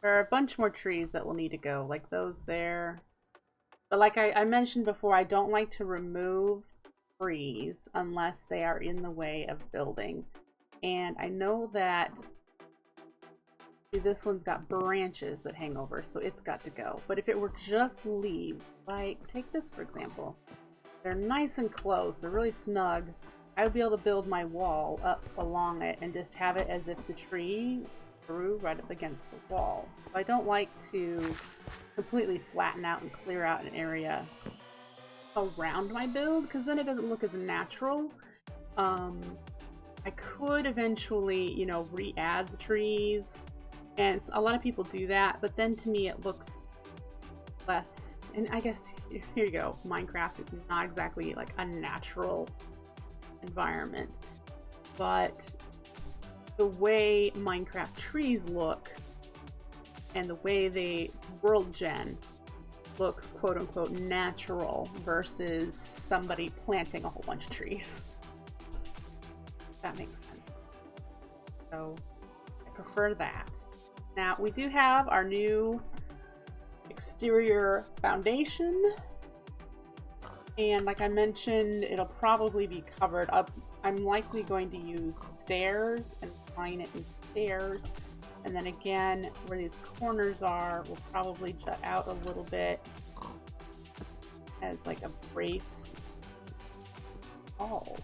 There are a bunch more trees that will need to go, like those there. But like I mentioned before, I don't like to remove trees unless they are in the way of building. And I know that this one's got branches that hang over, so it's got to go. But if it were just leaves, like take this for example, they're nice and close, they're really snug. I would be able to build my wall up along it and just have it as if the tree grew right up against the wall. So I don't like to completely flatten out and clear out an area around my build, because then it doesn't look as natural. I could eventually, you know, re-add the trees, and a lot of people do that, but then to me it looks less, and I guess, here you go, Minecraft is not exactly like a natural environment, but the way Minecraft trees look and the way they world gen looks quote-unquote natural versus somebody planting a whole bunch of trees. If that makes sense. So I prefer that. Now we do have our new exterior foundation, and like I mentioned, it'll probably be covered up. I'm likely going to use stairs and line it in stairs. And then again, where these corners are, we'll probably jut out a little bit as like a brace. Oh.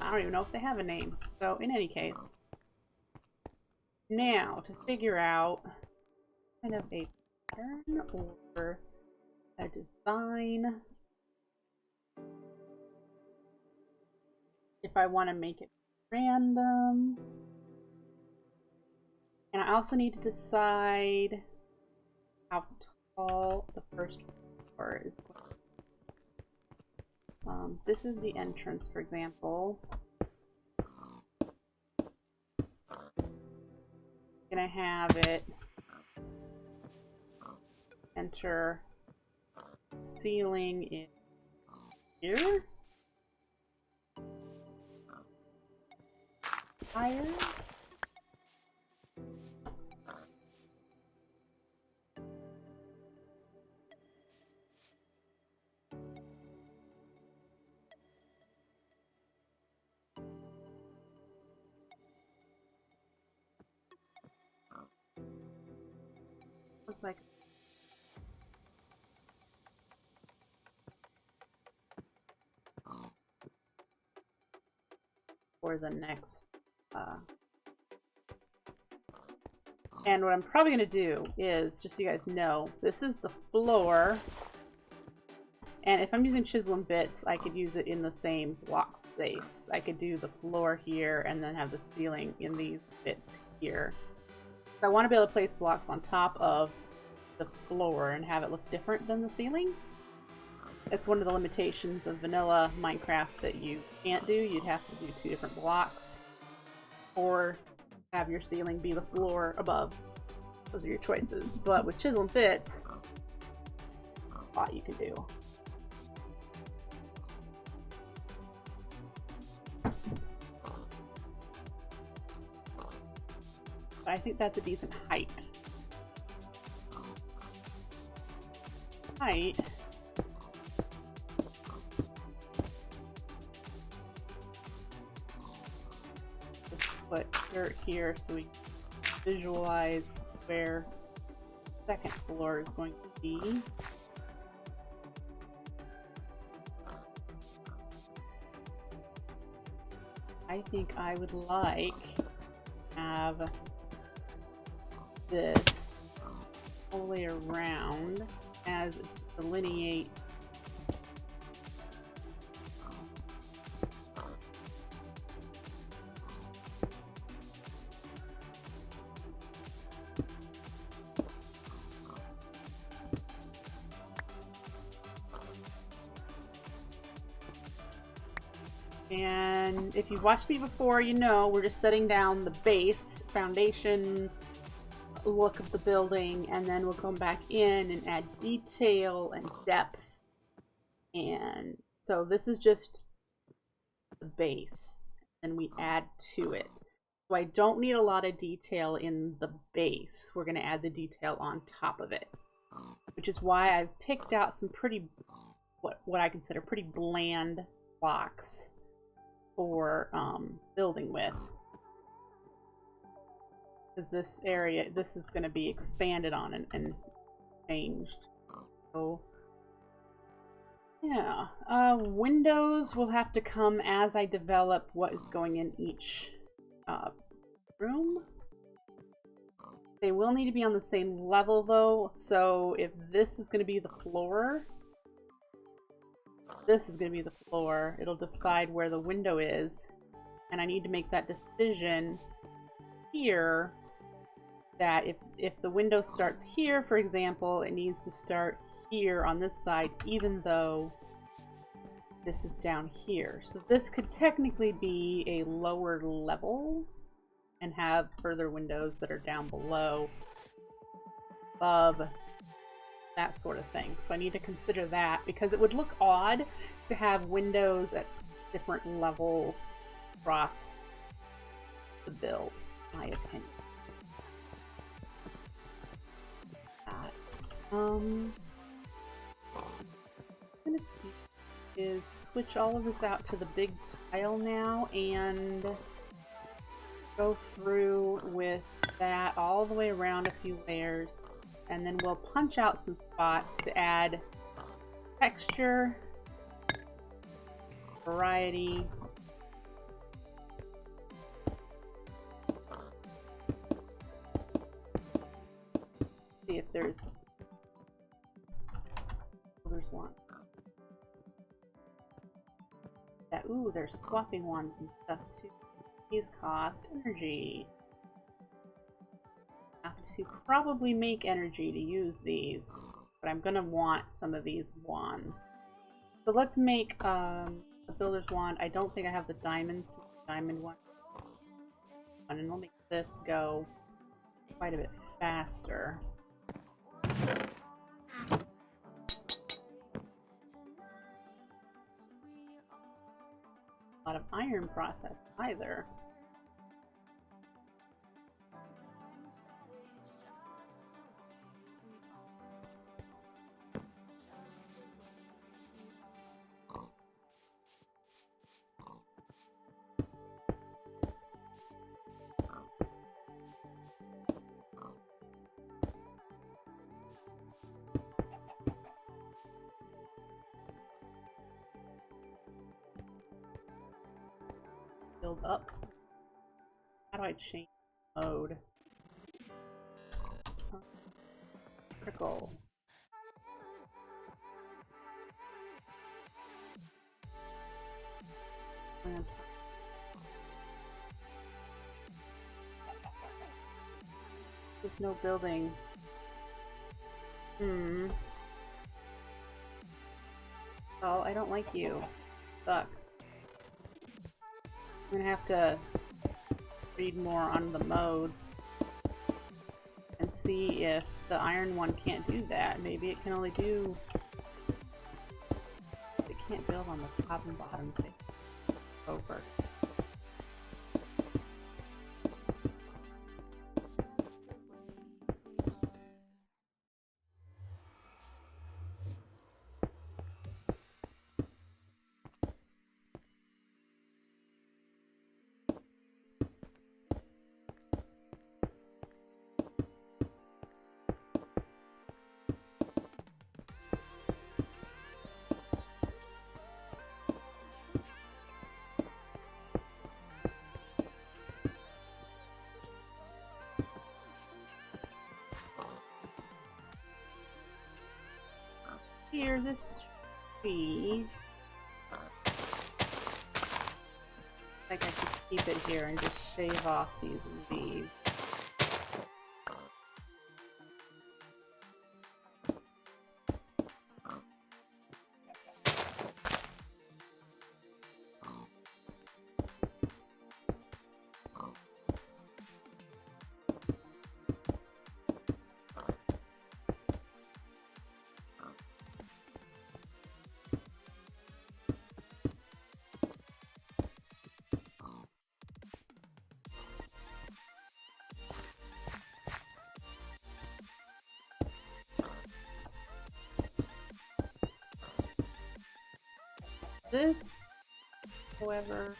I don't even know if they have a name. So in any case, now to figure out kind of a pattern or a design, if I want to make it random. And I also need to decide how tall the first floor is going to be. This is the entrance, for example. I'm gonna have it enter ceiling in here. Higher. Looks like for the next and what I'm probably going to do is, just so you guys know, this is the floor, and if I'm using chisel and bits, I could use it in the same block space. I could do the floor here and then have the ceiling in these bits here. So I want to be able to place blocks on top of the floor and have it look different than the ceiling. It's one of the limitations of vanilla Minecraft that you can't do. You'd have to do 2 different blocks, or have your ceiling be the floor above. Those are your choices. But with chisel and bits, a lot you can do. But I think that's a decent height. Just put dirt here so we can visualize where the second floor is going to be. I think I would like to have this all the way around as to delineate and if you've watched me before, you know we're just setting down the base foundation look of the building, and then we'll come back in and add detail and depth. And so this is just the base, and we add to it. So I don't need a lot of detail in the base. We're going to add the detail on top of it, which is why I've picked out some pretty, what I consider pretty bland blocks for building with. Because this area, this is going to be expanded on and changed. So yeah, windows will have to come as I develop what is going in each room. They will need to be on the same level though, so if this is going to be the floor, this is going to be the floor, it'll decide where the window is, and I need to make that decision here that if the window starts here, for example, it needs to start here on this side, even though this is down here. So this could technically be a lower level and have further windows that are down below, above, that sort of thing. So I need to consider that, because it would look odd to have windows at different levels across the build, in my opinion. What I'm gonna do is switch all of this out to the big tile now and go through with that all the way around a few layers, and then we'll punch out some spots to add texture, variety, see if there's one. That, ooh, there's swapping ones and stuff too. These cost energy. Have to probably make energy to use these, but I'm gonna want some of these wands. So let's make a builder's wand. I don't think I have the diamonds to make a diamond one, and we'll make this go quite a bit faster. A lot of iron processed either. Build up. How do I change mode? Critical. There's no building. Oh, I don't like you. Suck. I'm gonna have to read more on the modes and see if the iron one can't do that. Maybe it can only do... It can't build on the top and bottom thing. Over. Here, this tree. I think I could keep it here and just shave off these leaves. this, however...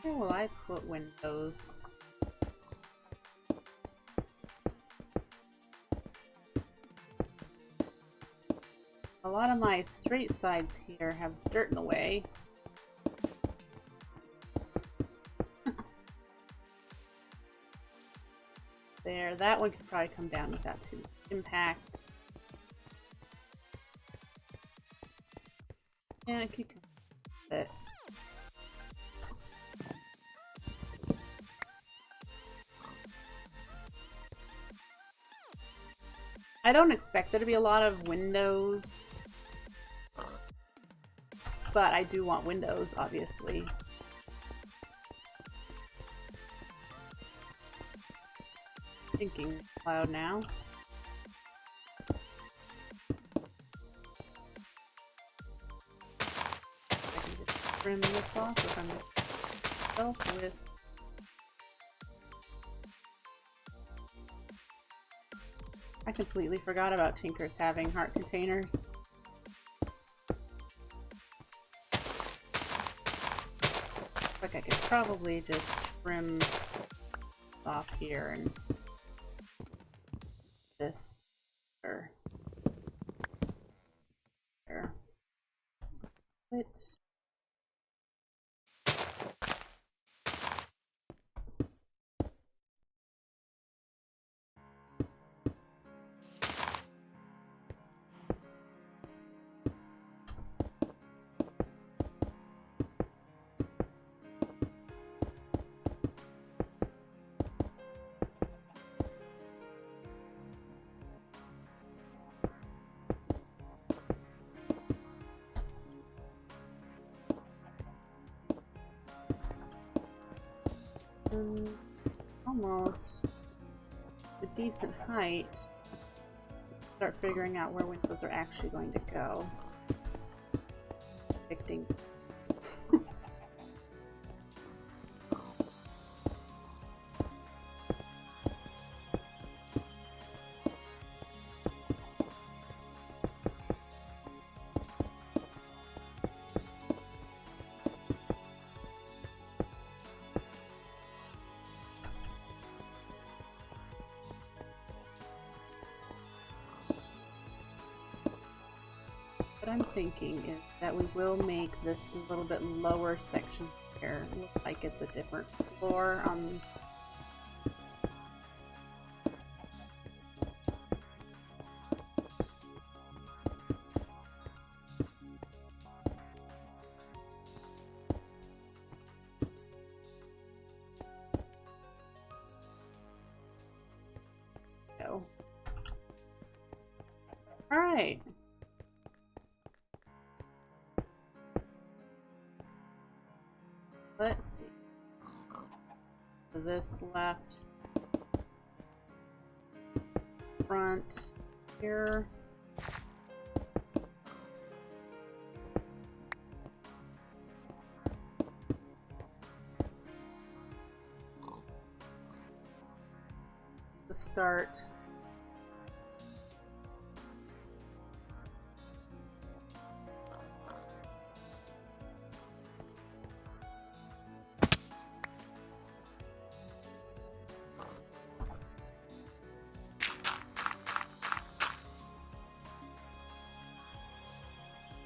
Where will I put windows? A lot of my straight sides here have dirt in the way. There, that one could probably come down without too much impact. Yeah, it could come with it. I don't expect there to be a lot of windows, but I do want windows, obviously. Thinking loud now. I can just trim this off if I'm myself with. I completely forgot about Tinkers having heart containers. Like I could probably just trim off here and this or there. But almost a decent height. Start figuring out where windows are actually going to go. Predicting. What I'm thinking is that we will make this a little bit lower section here look like it's a different floor on go. All right. Let's see. This left, front here. The start.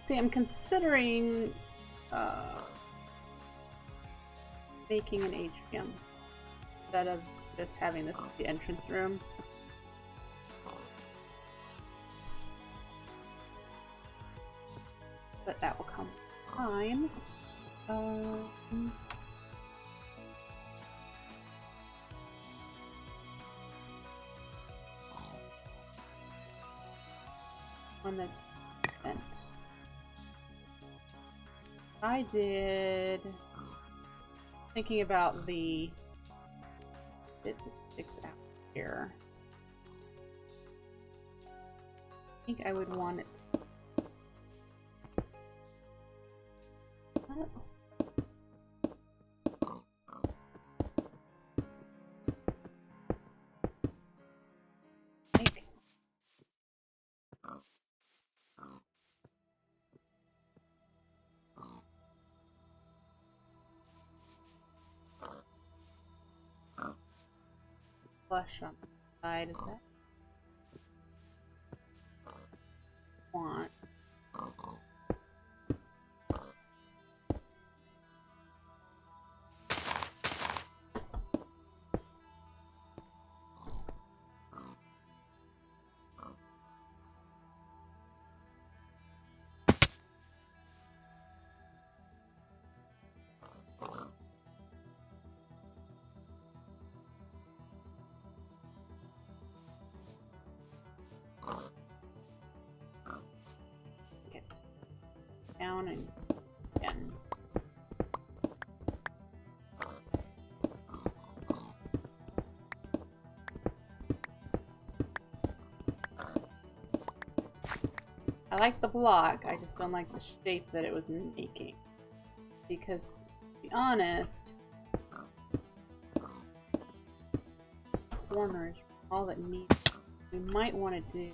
See, I'm considering making an atrium instead of just having this be the entrance room. but that will come time. One that's bent. I did thinking about the bit that sticks out here. I think I would want it. What? Flush on the side, is that want? Get down and again. I like the block, I just don't like the shape that it was making. Because, to be honest, corners all that needs. We might want to do.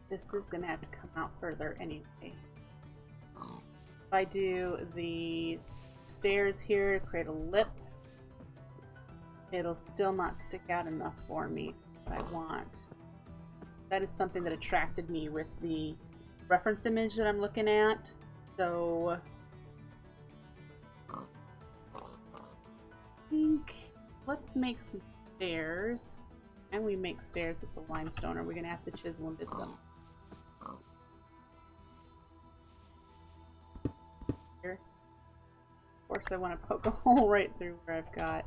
This is gonna have to come out further anyway. If I do the stairs here to create a lip, it'll still not stick out enough for me what I want. That is something that attracted me with the reference image that I'm looking at. So I think let's make some stairs. And we make stairs with the limestone, or we're gonna have to chisel and bit them. Here. Of course I want to poke a hole right through where I've got.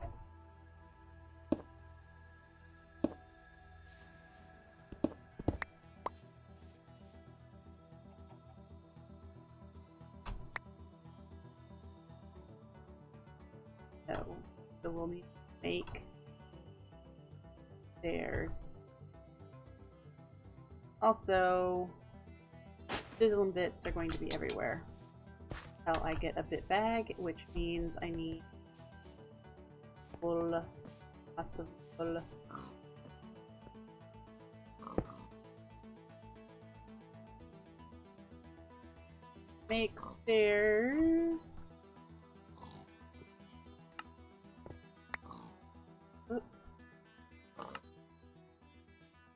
So we'll need to make stairs. Also, chisel and bits are going to be everywhere. Until I get a bit bag, which means I need wool, lots of wool. Make stairs.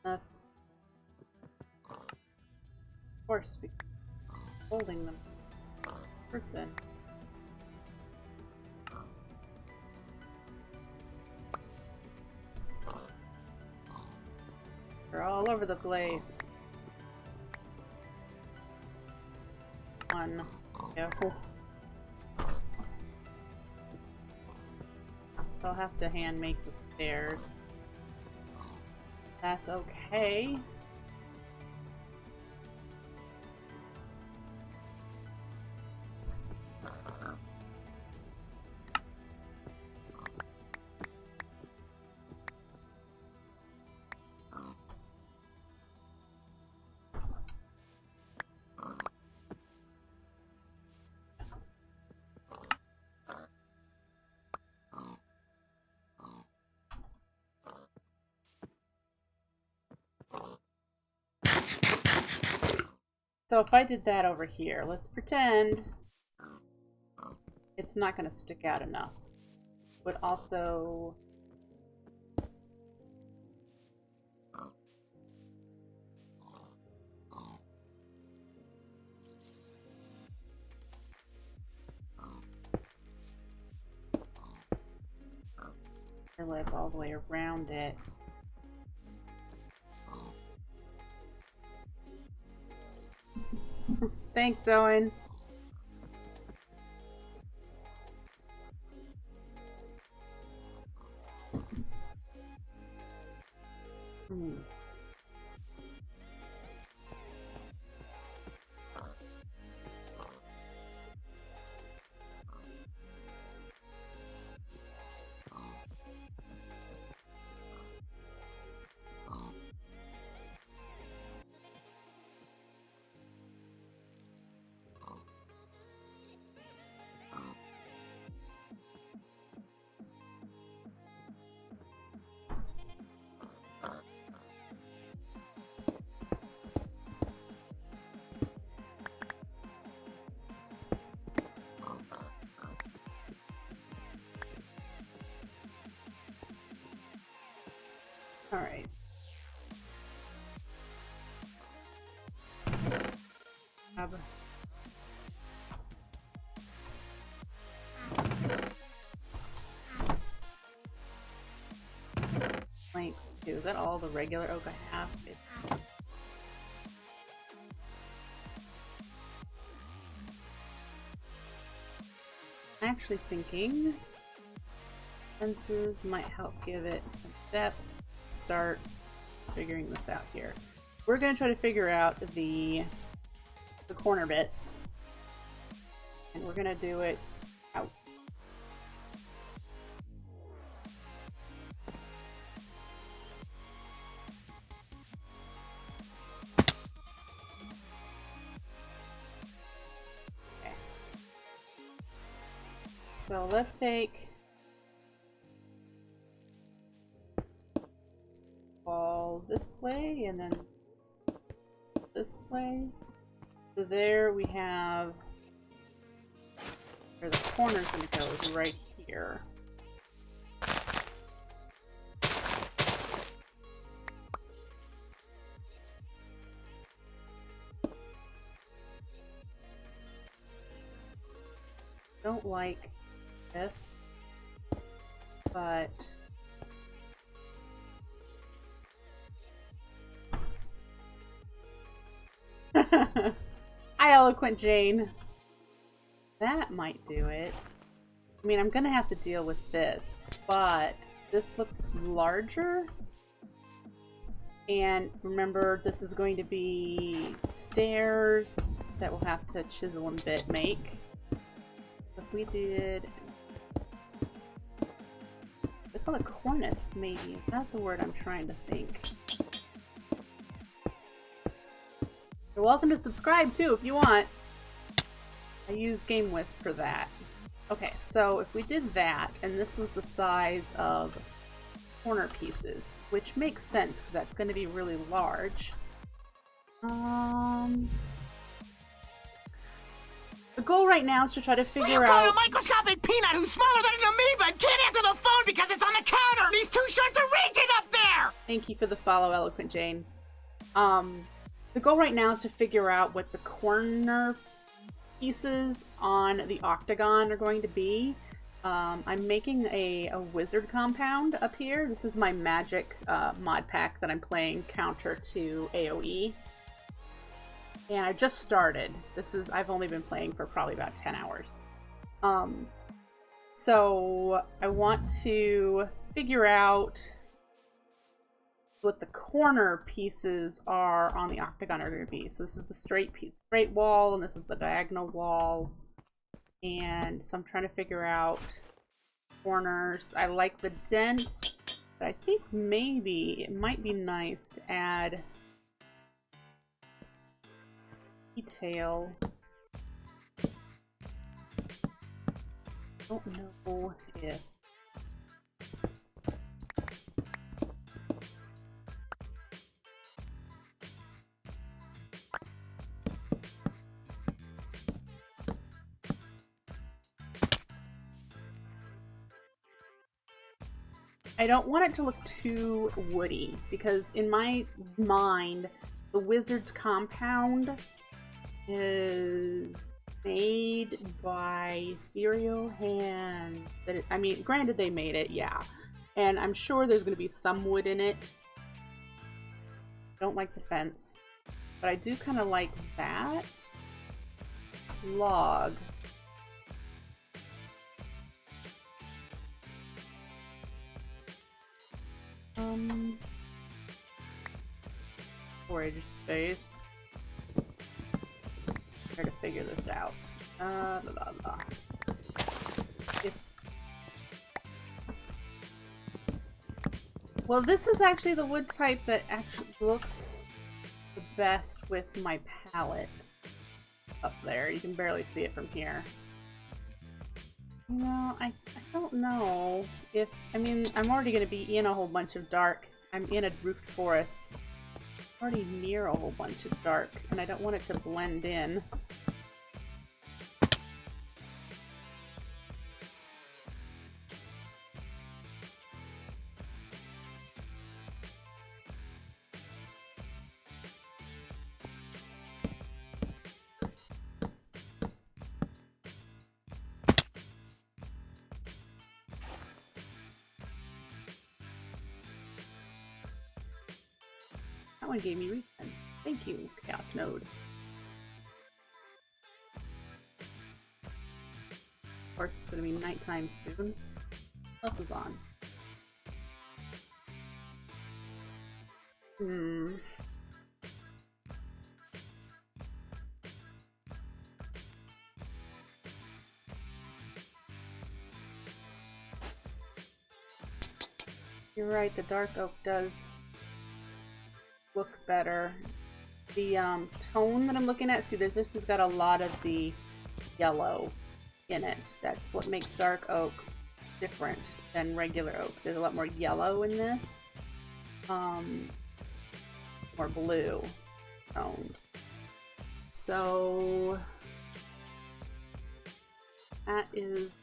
Of course, because holding them person. They're all over the place. One. Go. So I'll have to hand make the stairs. That's okay. So if I did that over here, let's pretend it's not going to stick out enough. But also lip all the way around it. Thanks, Owen. All right. Planks too. Is that all the regular oak I have? I'm actually thinking fences might help give it some depth. Start figuring this out here. We're gonna try to figure out the corner bits, and we're gonna do it out. Okay. So let's take all this way and then this way. So there we have where the corner's gonna go is right here. Don't like this, but hi, Eloquent Jane. That might do it. I mean, I'm gonna have to deal with this, but this looks larger. And remember, this is going to be stairs that we'll have to chisel and bit make. If we did, I call it cornice, maybe. Is that the word I'm trying to think? You're welcome to subscribe too if you want. I use GameWisp for that. Okay, so if we did that, and this was the size of corner pieces, which makes sense because that's going to be really large. The goal right now is to try to figure out... a microscopic peanut who's smaller than an amoeba and can't answer the phone because it's on the counter and he's too short to reach it up there! Thank you for the follow, Eloquent Jane. The goal right now is to figure out what the corner pieces on the octagon are going to be. I'm making a wizard compound up here. This is my magic mod pack that I'm playing counter to AoE. And I just started. I've only been playing for probably about 10 hours. So I want to figure out what the corner pieces are on the octagon are going to be. So this is the straight wall, and this is the diagonal wall. And so I'm trying to figure out corners. I like the dent, but I think maybe it might be nice to add detail. Don't know if I don't want it to look too woody, because in my mind, the wizard's compound is made by ethereal hands. I mean, granted they made it, yeah. And I'm sure there's going to be some wood in it. Don't like the fence. But I do kind of like that. Log. Storage space. Try to figure this out. Well, this is actually the wood type that actually looks the best with my palette up there. You can barely see it from here. You know, I don't know if... I mean, I'm already going to be in a whole bunch of dark. I'm in a roofed forest. I'm already near a whole bunch of dark, and I don't want it to blend in. That one gave me refund. Thank you, Chaos Node. Of course, it's going to be nighttime soon. What else is on? You're right, the dark oak does look better. The tone that I'm looking at, see, this has got a lot of the yellow in it. That's what makes dark oak different than regular oak. There's a lot more yellow in this. More blue toned. So that is...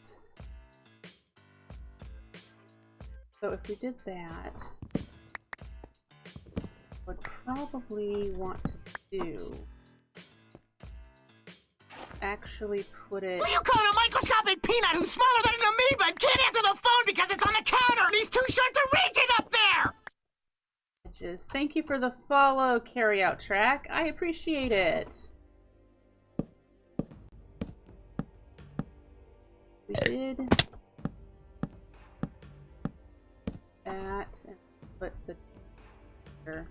So if we did that, would probably want to do actually put it... Who you calling a microscopic peanut who's smaller than an amoeba and can't answer the phone because it's on the counter and he's too short to reach it up there? Just thank you for the follow, Carry Out Track. I appreciate it. We did that and put the here.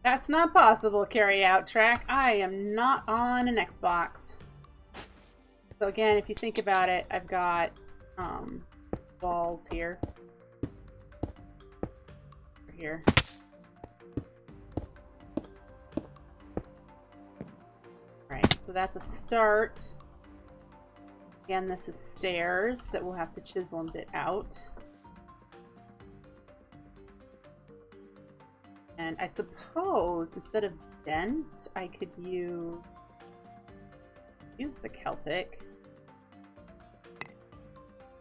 That's not possible, Carry Out Track. I am not on an Xbox. So again, if you think about it, I've got walls here. Here. Alright, so that's a start. Again, this is stairs that we'll have to chisel a bit out. And I suppose instead of dent, I could use the Celtic. I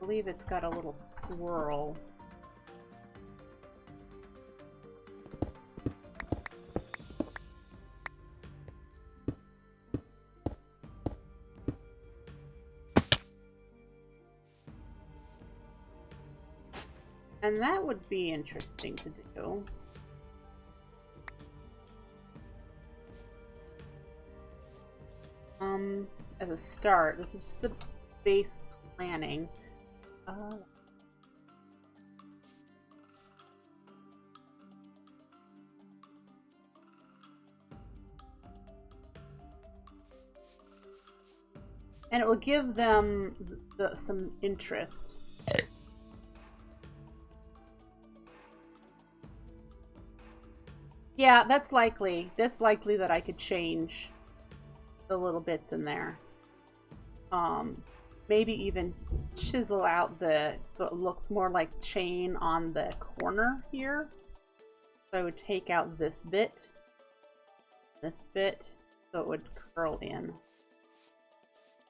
believe it's got a little swirl. And that would be interesting to do. As a start, this is just the base planning. And it will give them some interest. Yeah, that's likely. That's likely that I could change the little bits in there. Maybe even chisel out so it looks more like chain on the corner here. So I would take out this bit, so it would curl in.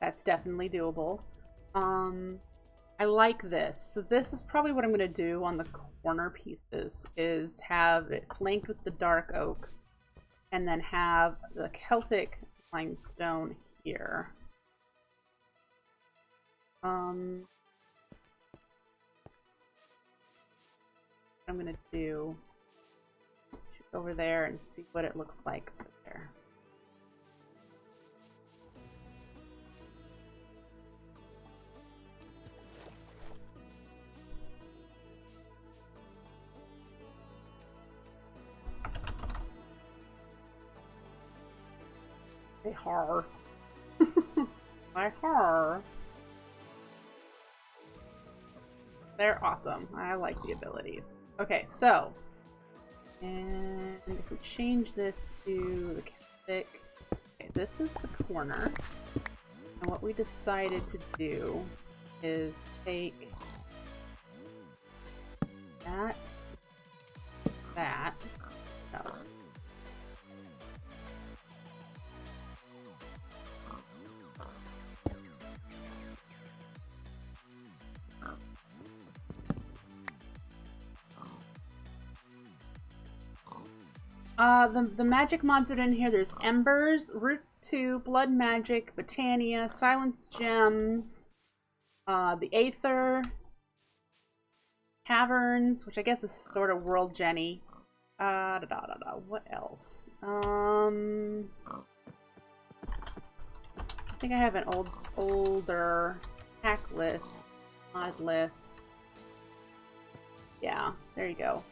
That's definitely doable. I like this. So this is probably what I'm going to do on the corner pieces, is have it flanked with the dark oak and then have the Celtic limestone here. What I'm gonna do over there and see what it looks like over there. They har. My har. They're awesome. I like the abilities. Okay, so, and if we change this to the Celtic, okay, this is the corner. And what we decided to do is take that, no. The magic mods that are in here, there's Embers, Roots 2, Blood Magic, Botania, Silence Gems, the Aether, Caverns, which I guess is sort of World Jenny. What else? I think I have an older hack list, mod list. Yeah, there you go.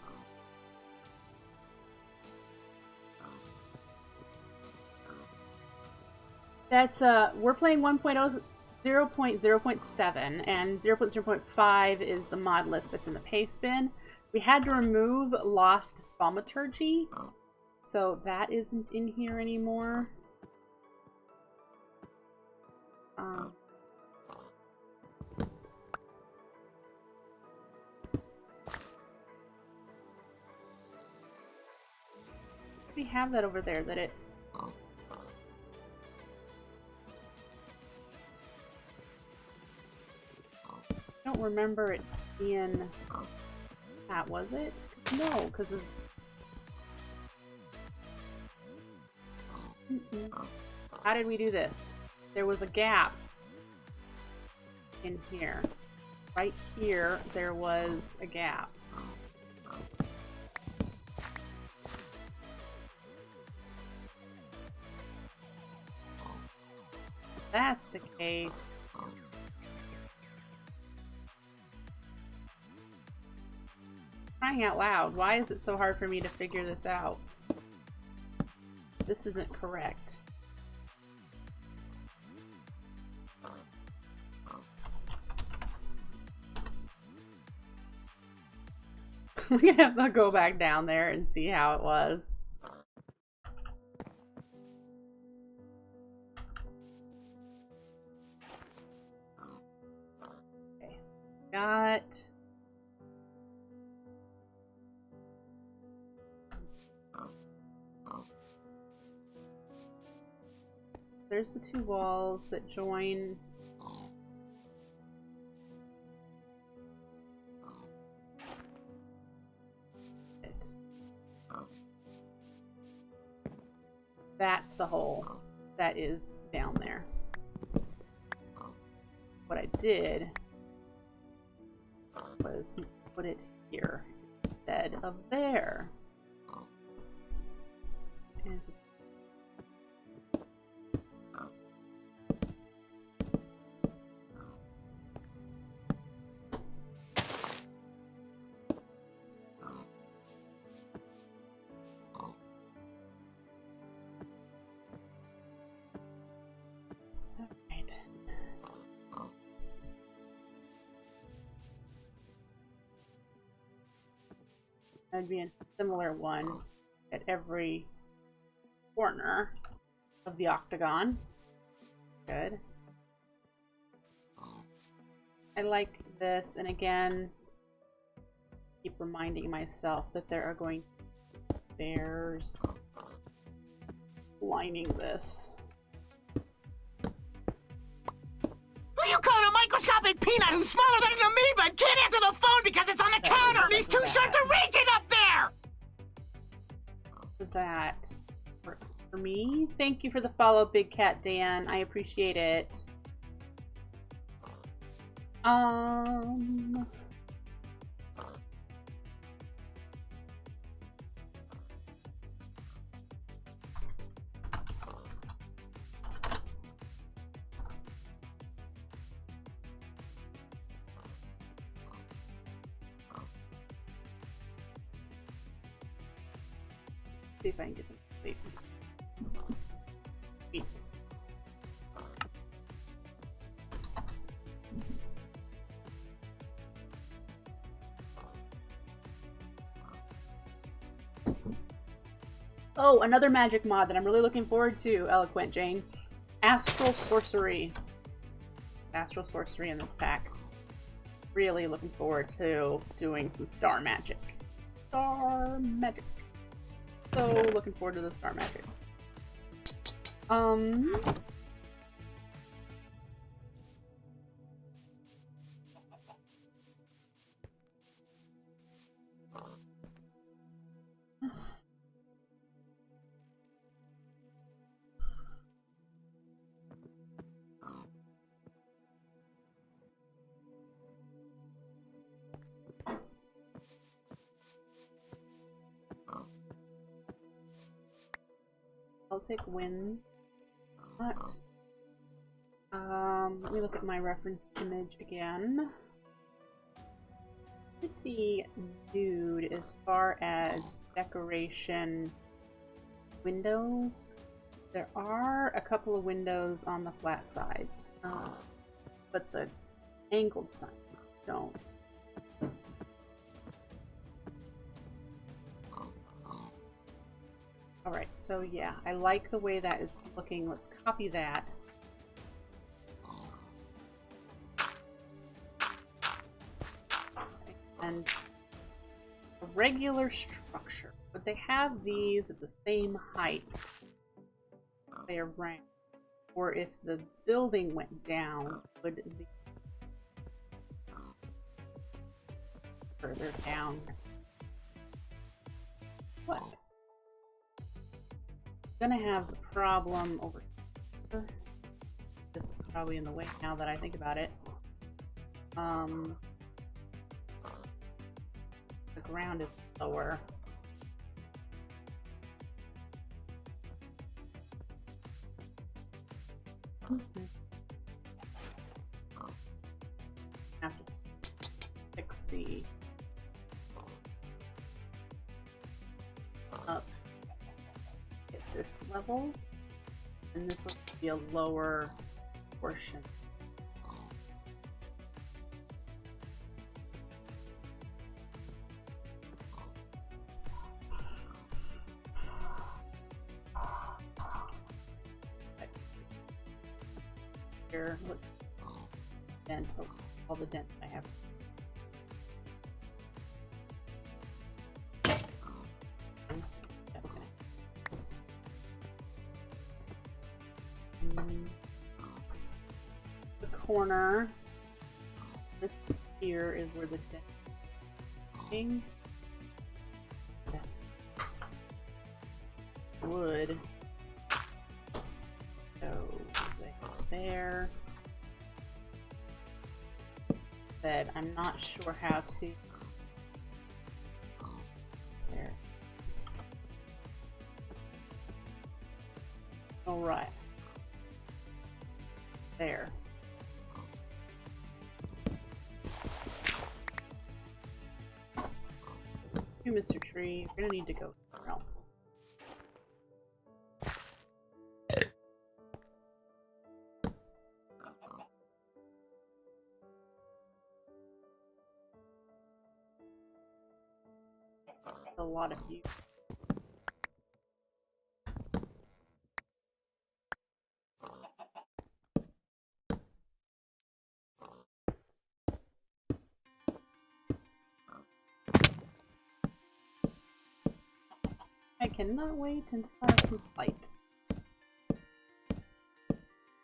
That's, we're playing 1.0, 0.0.7, and 0.0.5 is the mod list that's in the paste bin. We had to remove Lost Thaumaturgy, so that isn't in here anymore. We have that over there that it... I don't remember it being that, was it? No, because of... How did we do this? There was a gap in here. Right here, there was a gap. If that's the case... Crying out loud, why is it so hard for me to figure this out? This isn't correct. We're gonna have to go back down there and see how it was. Okay, got... There's the two walls that join. That's the hole that is down there. What I did was put it here instead of there. And it's just... That'd be a similar one at every corner of the octagon. Good. I like this, and again, keep reminding myself that there are going to be stairs lining this. Who you calling a microscopic peanut who's smaller than an amoeba and can't answer the phone because it's on the counter and he's too short to reach it up there? That for for me. Thank you for the follow, Big Cat Dan. I appreciate it. See if I can get them to sleep. Eat. Oh, another magic mod that I'm really looking forward to, Eloquent Jane. Astral Sorcery. Astral Sorcery in this pack. Really looking forward to doing some star magic. Star magic. So looking forward to the star magic. I'll take wind. What? Let me look at my reference image again. Pretty nude as far as decoration windows. There are a couple of windows on the flat sides, but the angled sides don't. Alright, so yeah, I like the way that is looking. Let's copy that. And a regular structure. Would they have these at the same height? They are ranked. Or if the building went down, would the further down? What? Gonna have the problem over here. This is probably in the way now that I think about it. The ground is lower. Have to fix the up at this level, and this will be a lower portion. Here, look, dent, all the dents I have. The corner, this here is where the dent is. Wood go there. But I'm not sure how to. There. All right. There. You, Mr. Tree, you're gonna need to go somewhere else. A lot of you. I cannot wait until I have some light.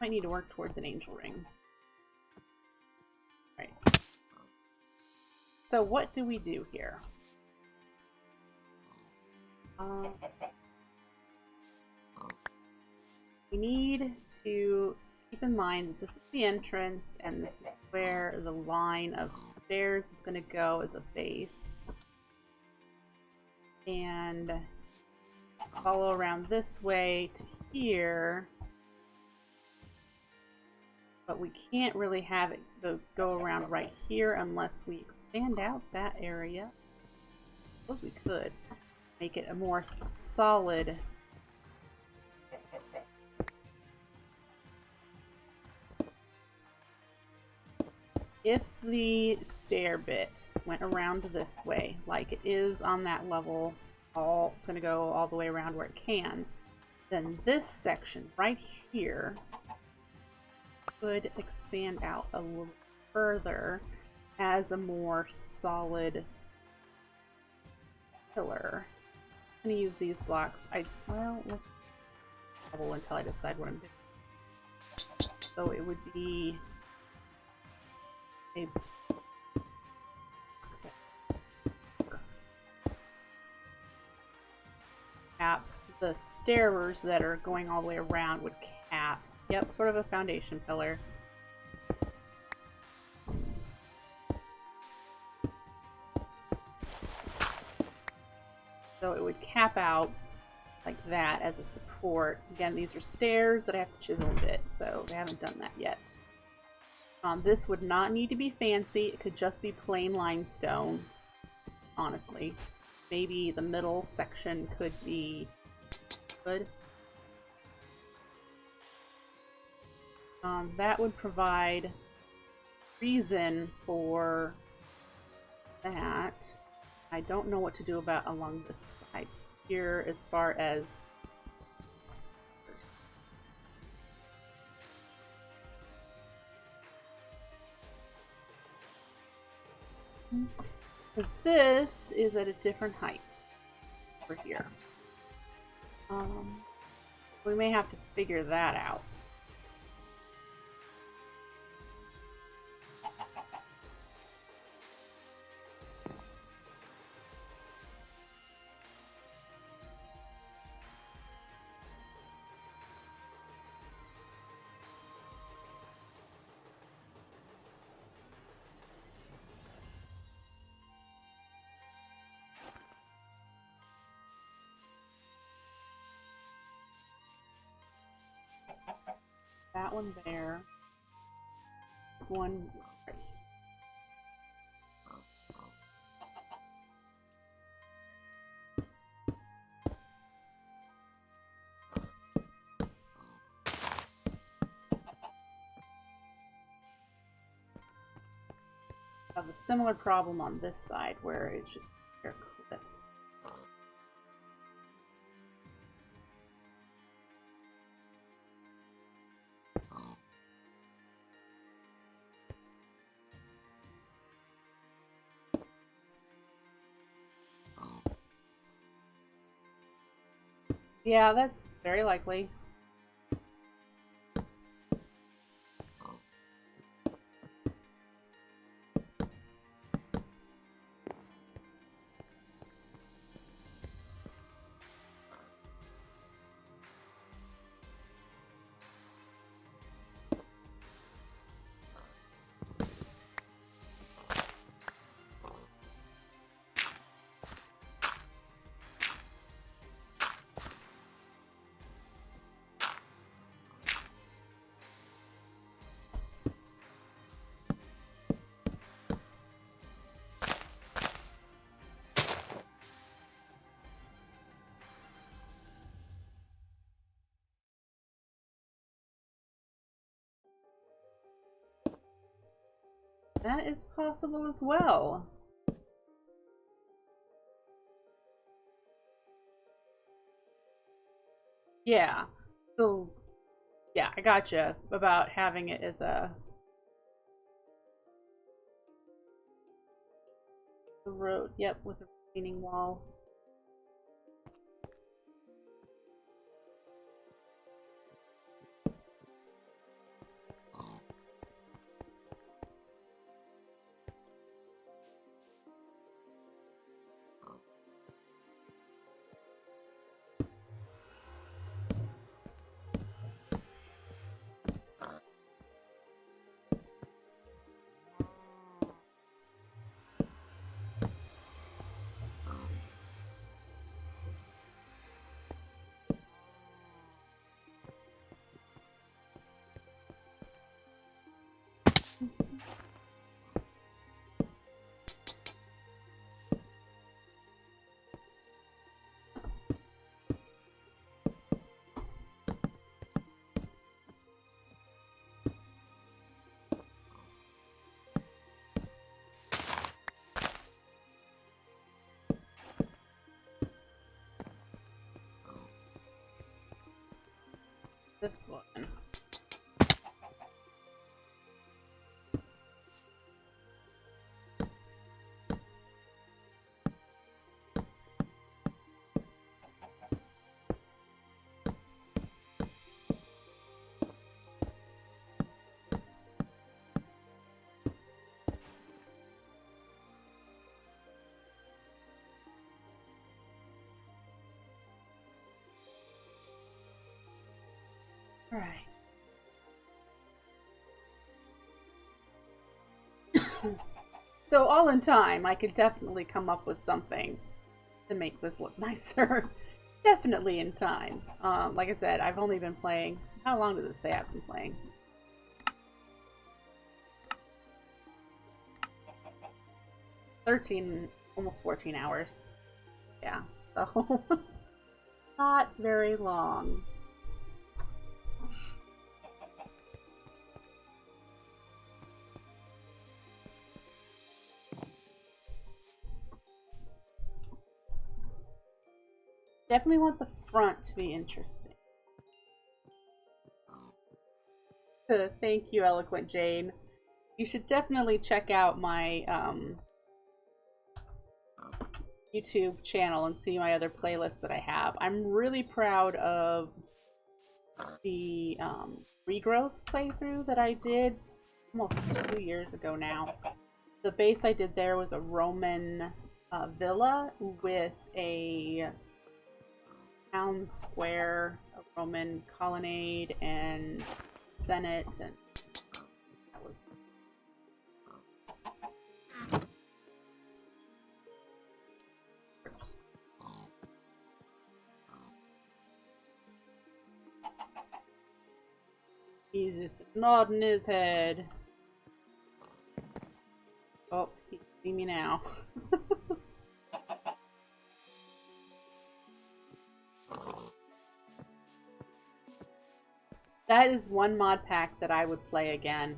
Might need to work towards an angel ring. Right. So what do we do here? we need to keep in mind that this is the entrance and this is where the line of stairs is going to go as a base. And follow around this way to here. But we can't really have it go around right here unless we expand out that area. I suppose we could make it a more solid. If the stair bit went around this way, like it is on that level, it's going to go all the way around where it can, then this section right here could expand out a little further as a more solid pillar. I'm going to use these blocks. Well, let's double until I decide what I'm doing. So it would be a cap. The stairs that are going all the way around would cap. Yep, sort of a foundation pillar. So it would cap out like that as a support. Again, these are stairs that I have to chisel a bit, so they haven't done that yet. This would not need to be fancy. It could just be plain limestone, honestly. Maybe the middle section could be good. That would provide reason for that. I don't know what to do about along this side here as far as stairs. Because this is at a different height over here. We may have to figure that out. That one there. This one right here. Have a similar problem on this side where it's just a cliff. Yeah, that's very likely. That is possible as well. Yeah. So, yeah, I gotcha about having it as a road. Yep, with a retaining wall. this one. Alright. So all in time, I could definitely come up with something to make this look nicer. Definitely in time. Like I said, I've only been playing... How long does it say I've been playing? Almost 14 hours. Yeah, so... not very long. Definitely want the front to be interesting. Thank you, Eloquent Jane. You should definitely check out my YouTube channel and see my other playlists that I have. I'm really proud of the regrowth playthrough that I did almost 2 years ago now. The base I did there was a Roman villa with a town square, a Roman colonnade, and senate, and that was... He's just nodding his head. Oh, he can see me now. That is one mod pack that I would play again.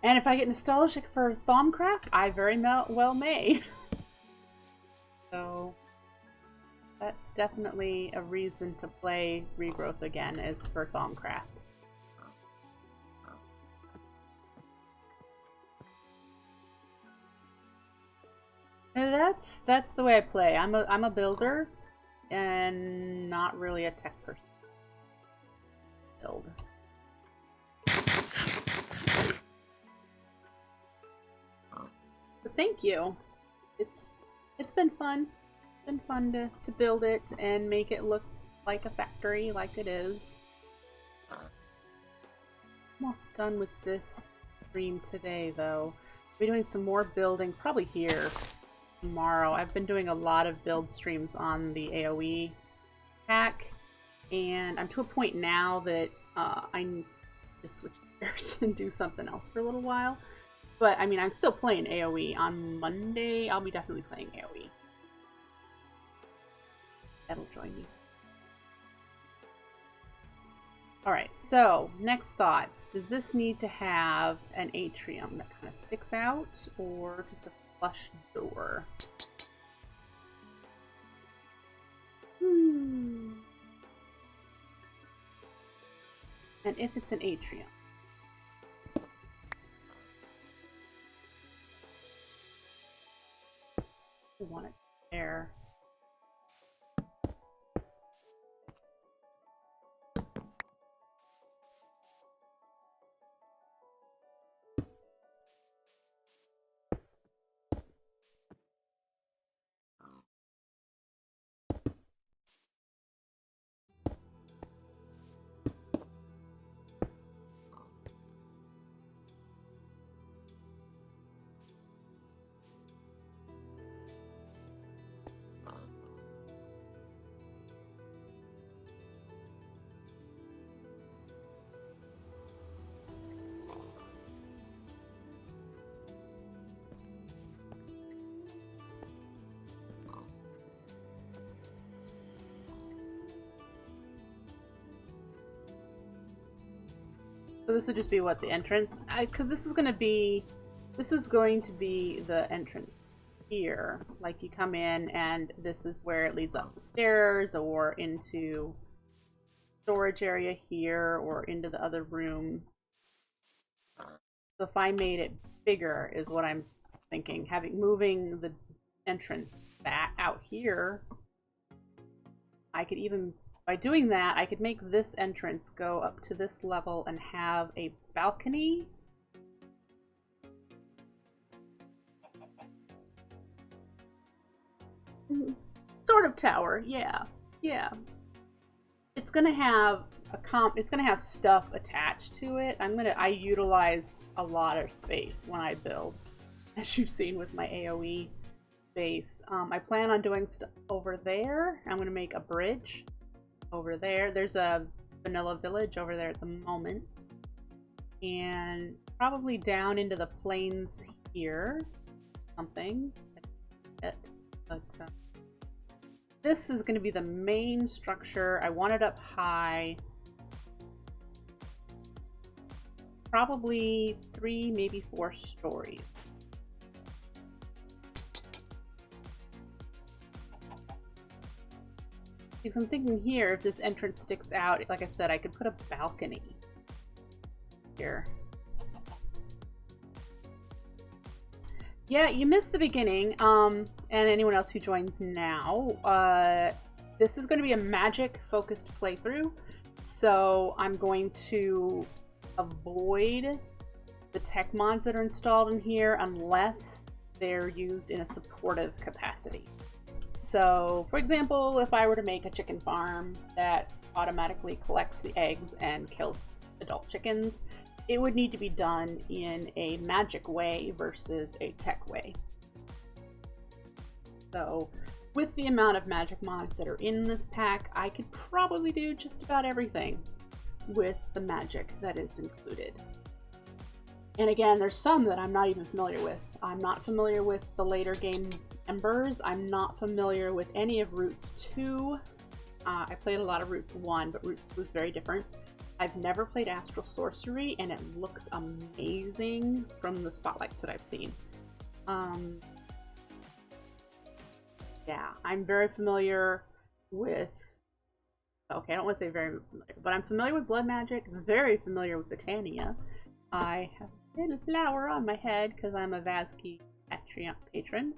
And if I get nostalgic for Thaumcraft, I very well may. So, that's definitely a reason to play Regrowth again, is for Thaumcraft. And that's the way I play. I'm a builder and not really a tech person. Build. But thank you. It's been fun. It's been fun to build it and make it look like a factory, like it is. Almost done with this stream today, though. I'll be doing some more building, probably here tomorrow. I've been doing a lot of build streams on the AoE pack. And I'm to a point now that I need to switch gears and do something else for a little while. But, I mean, I'm still playing AoE. On Monday, I'll be definitely playing AoE. That'll join me. Alright, so, next thoughts. Does this need to have an atrium that kind of sticks out? Or just a flush door? And if it's an atrium, we want it there. So this would just be what, the entrance? Because this is going to be the entrance here. Like, you come in and this is where it leads up the stairs or into storage area here or into the other rooms. So if I made it bigger is what I'm thinking. Moving the entrance back out here, I could even, by doing that, I could make this entrance go up to this level and have a balcony. Sort of tower, yeah. Yeah. It's gonna have it's gonna have stuff attached to it. I utilize a lot of space when I build, as you've seen with my AoE base. I plan on doing stuff over there. I'm gonna make a bridge over there. There's a vanilla village over there at the moment, and probably down into the plains here. Something, but this is going to be the main structure. I want it up high. Probably 3, maybe 4 stories. Because I'm thinking here, if this entrance sticks out, like I said, I could put a balcony here. Yeah, you missed the beginning, and anyone else who joins now. This is going to be a magic-focused playthrough, so I'm going to avoid the tech mods that are installed in here unless they're used in a supportive capacity. So, for example, if I were to make a chicken farm that automatically collects the eggs and kills adult chickens, it would need to be done in a magic way versus a tech way. So, with the amount of magic mods that are in this pack, I could probably do just about everything with the magic that is included. And again, there's some that I'm not even familiar with. I'm not familiar with the later game Embers. I'm not familiar with any of Roots 2. I played a lot of Roots 1, but Roots 2 was very different. I've never played Astral Sorcery, and it looks amazing from the spotlights that I've seen. Yeah, I'm very familiar with... Okay, I don't want to say very familiar, but I'm familiar with blood magic, very familiar with Botania. I have a little flower on my head because I'm a Vazki patron.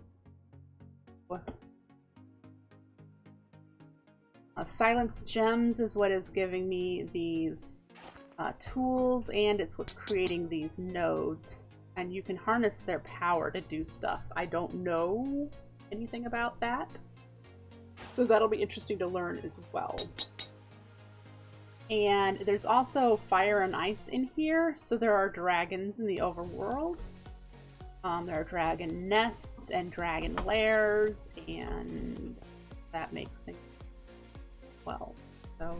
Silence Gems is what is giving me these tools, and it's what's creating these nodes. And you can harness their power to do stuff. I don't know anything about that, so that'll be interesting to learn as well. And there's also fire and ice in here, so there are dragons in the overworld. There are dragon nests and dragon lairs, and that makes things well. So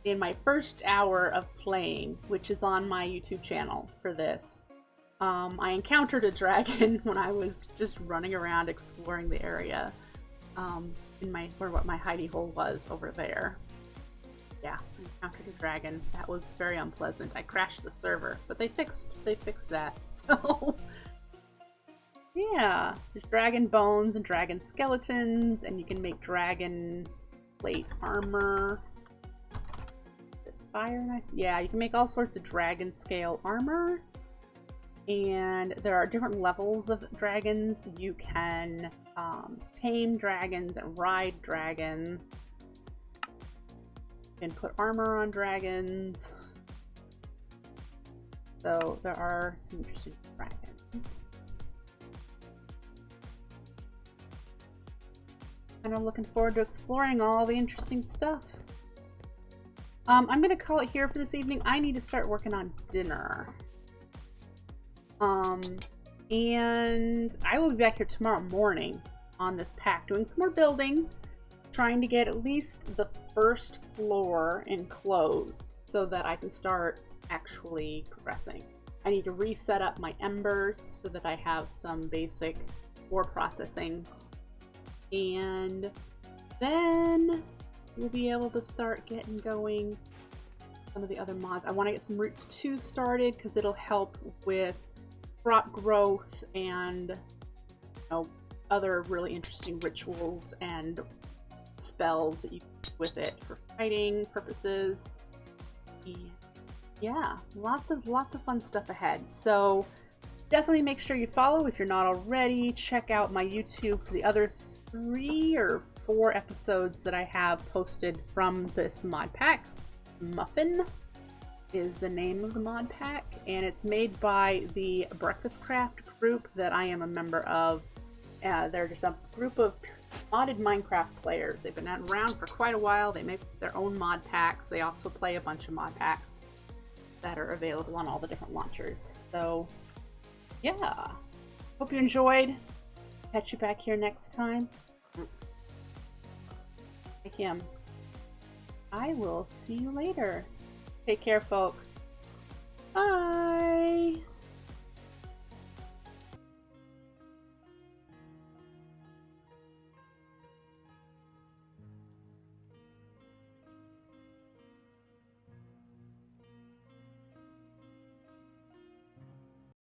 in my first hour of playing, which is on my YouTube channel for this, I encountered a dragon when I was just running around exploring the area in what my hidey hole was over there. Yeah, I encountered a dragon. That was very unpleasant. I crashed the server, but they fixed that. So yeah, there's dragon bones and dragon skeletons, and you can make dragon plate armor. Fire and ice. Yeah, you can make all sorts of dragon scale armor. And there are different levels of dragons. You can tame dragons and ride dragons. You can put armor on dragons. So there are some interesting dragons. Kind of looking forward to exploring all the interesting stuff. I'm going to call it here for this evening. I need to start working on dinner. And I will be back here tomorrow morning on this pack doing some more building, trying to get at least the first floor enclosed so that I can start actually progressing. I need to reset up my embers so that I have some basic ore processing, and then we'll be able to start getting going some of the other mods. I want to get some Roots 2 started because it'll help with crop growth and other really interesting rituals and spells that you can do with it for fighting purposes. Yeah, lots of fun stuff ahead. So definitely make sure you follow if you're not already. Check out my YouTube for the other 3 or 4 episodes that I have posted from this mod pack. Muffin is the name of the mod pack, and it's made by the BreakfastCraft group that I am a member of. They're just a group of modded Minecraft players. They've been around for quite a while. They make their own mod packs. They also play a bunch of mod packs that are available on all the different launchers. So yeah, hope you enjoyed. Catch you back here next time. Like him. I will see you later. Take care, folks. Bye.